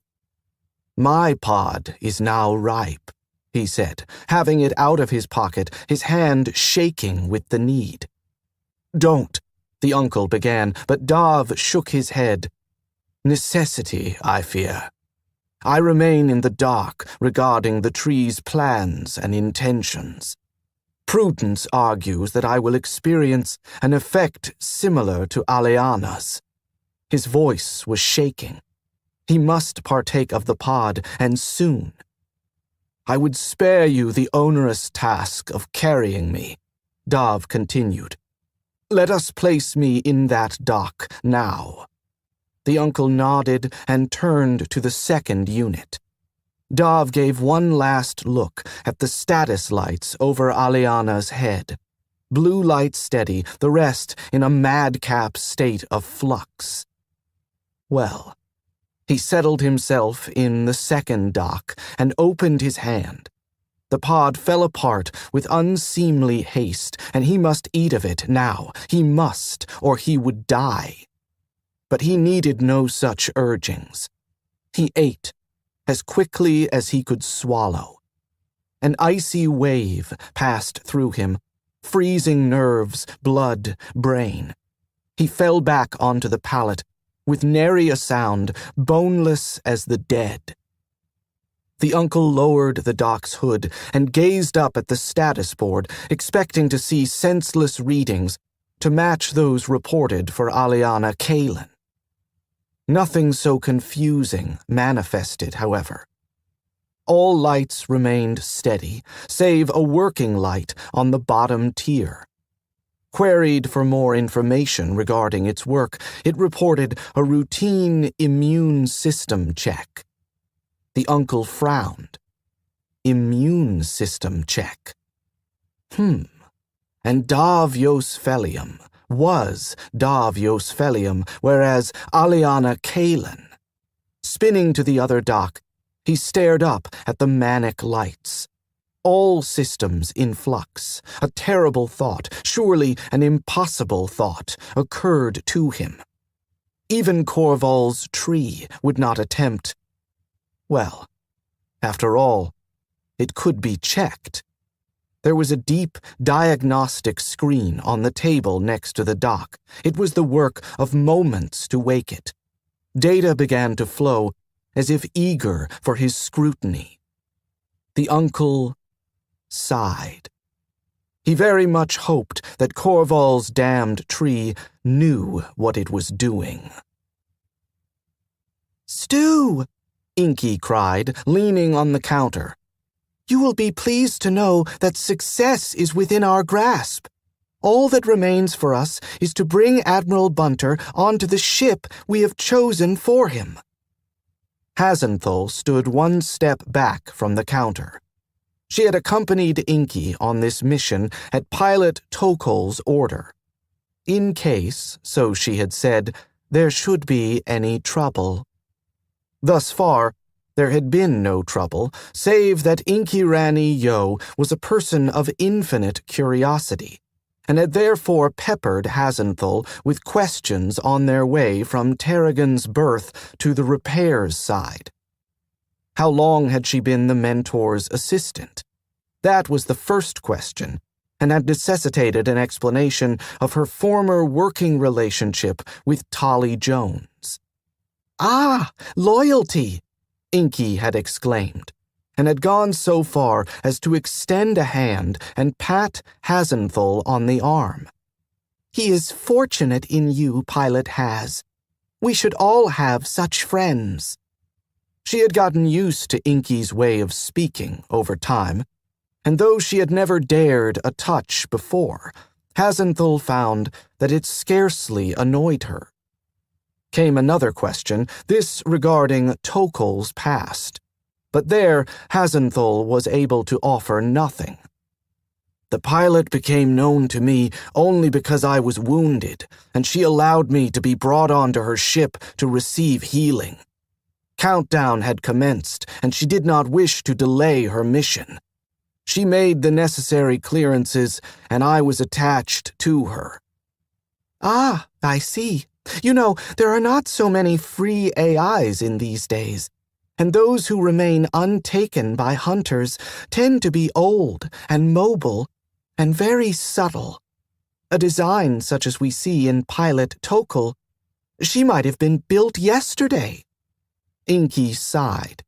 My pod is now ripe, he said, having it out of his pocket, his hand shaking with the need. Don't, the uncle began, but Dov shook his head. Necessity, I fear. I remain in the dark regarding the tree's plans and intentions. Prudence argues that I will experience an effect similar to Aliana's. His voice was shaking. He must partake of the pod, and soon. I would spare you the onerous task of carrying me, Dov continued. Let us place me in that dock now. The uncle nodded and turned to the second unit. Dov gave one last look at the status lights over Aliana's head. Blue light steady, the rest in a madcap state of flux. Well, he settled himself in the second dock and opened his hand. The pod fell apart with unseemly haste, and he must eat of it now. He must, or he would die. But he needed no such urgings. He ate, as quickly as he could swallow. An icy wave passed through him, freezing nerves, blood, brain. He fell back onto the pallet, with nary a sound, boneless as the dead. The uncle lowered the dock's hood and gazed up at the status board, expecting to see senseless readings to match those reported for Aliana Kalin. Nothing so confusing manifested, however. All lights remained steady, save a working light on the bottom tier. Queried for more information regarding its work, it reported a routine immune system check. The uncle frowned. Immune system check. And Davios Felium was Davios Felium, whereas Aliana Kalin. Spinning to the other dock, he stared up at the manic lights. All systems in flux. A terrible thought, surely an impossible thought, occurred to him. Even Corval's tree would not attempt. Well, after all, it could be checked. There was a deep diagnostic screen on the table next to the dock. It was the work of moments to wake it. Data began to flow, as if eager for his scrutiny. The uncle sighed. He very much hoped that Corval's damned tree knew what it was doing. "Stu!" Inky cried, leaning on the counter. "You will be pleased to know that success is within our grasp. All that remains for us is to bring Admiral Bunter onto the ship we have chosen for him." Hasenthal stood one step back from the counter. She had accompanied Inky on this mission at Pilot Tokol's order. In case, so she had said, there should be any trouble. Thus far, there had been no trouble, save that Inky Rani Yo was a person of infinite curiosity, and had therefore peppered Hasenthal with questions on their way from Tarragon's berth to the repairs side. How long had she been the mentor's assistant? That was the first question, and had necessitated an explanation of her former working relationship with Tolly Jones. "Ah, loyalty!" Inky had exclaimed, and had gone so far as to extend a hand and pat Hasenthal on the arm. "He is fortunate in you, Pilot Has. We should all have such friends." She had gotten used to Inky's way of speaking over time, and though she had never dared a touch before, Hasenthal found that it scarcely annoyed her. Came another question, this regarding Tokol's past. But there, Hasenthal was able to offer nothing. "The pilot became known to me only because I was wounded, and she allowed me to be brought onto her ship to receive healing. Countdown had commenced, and she did not wish to delay her mission. She made the necessary clearances, and I was attached to her." "Ah, I see. You know, there are not so many free AIs in these days, and those who remain untaken by hunters tend to be old and mobile and very subtle. A design such as we see in Pilot Tokol, she might have been built yesterday." Inky sighed.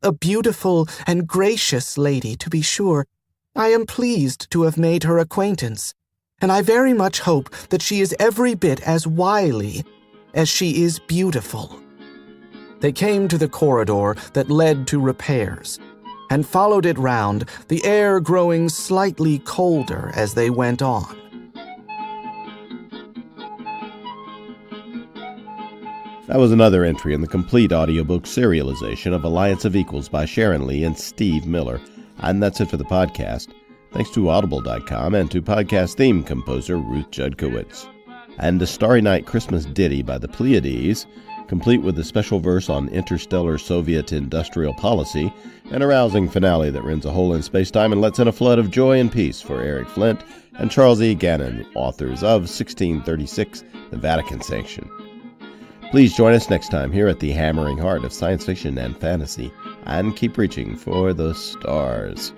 "A beautiful and gracious lady, to be sure. I am pleased to have made her acquaintance, and I very much hope that she is every bit as wily as she is beautiful." They came to the corridor that led to repairs, and followed it round, the air growing slightly colder as they went on. That was another entry in the complete audiobook serialization of Alliance of Equals by Sharon Lee and Steve Miller. And that's it for the podcast. Thanks to Audible.com and to podcast theme composer Ruth Judkowitz. And a Starry Night Christmas ditty by the Pleiades, complete with a special verse on interstellar Soviet industrial policy, and a rousing finale that rends a hole in space-time and lets in a flood of joy and peace for Eric Flint and Charles E. Gannon, authors of 1636, The Vatican Sanction. Please join us next time here at the hammering heart of science fiction and fantasy, and keep reaching for the stars.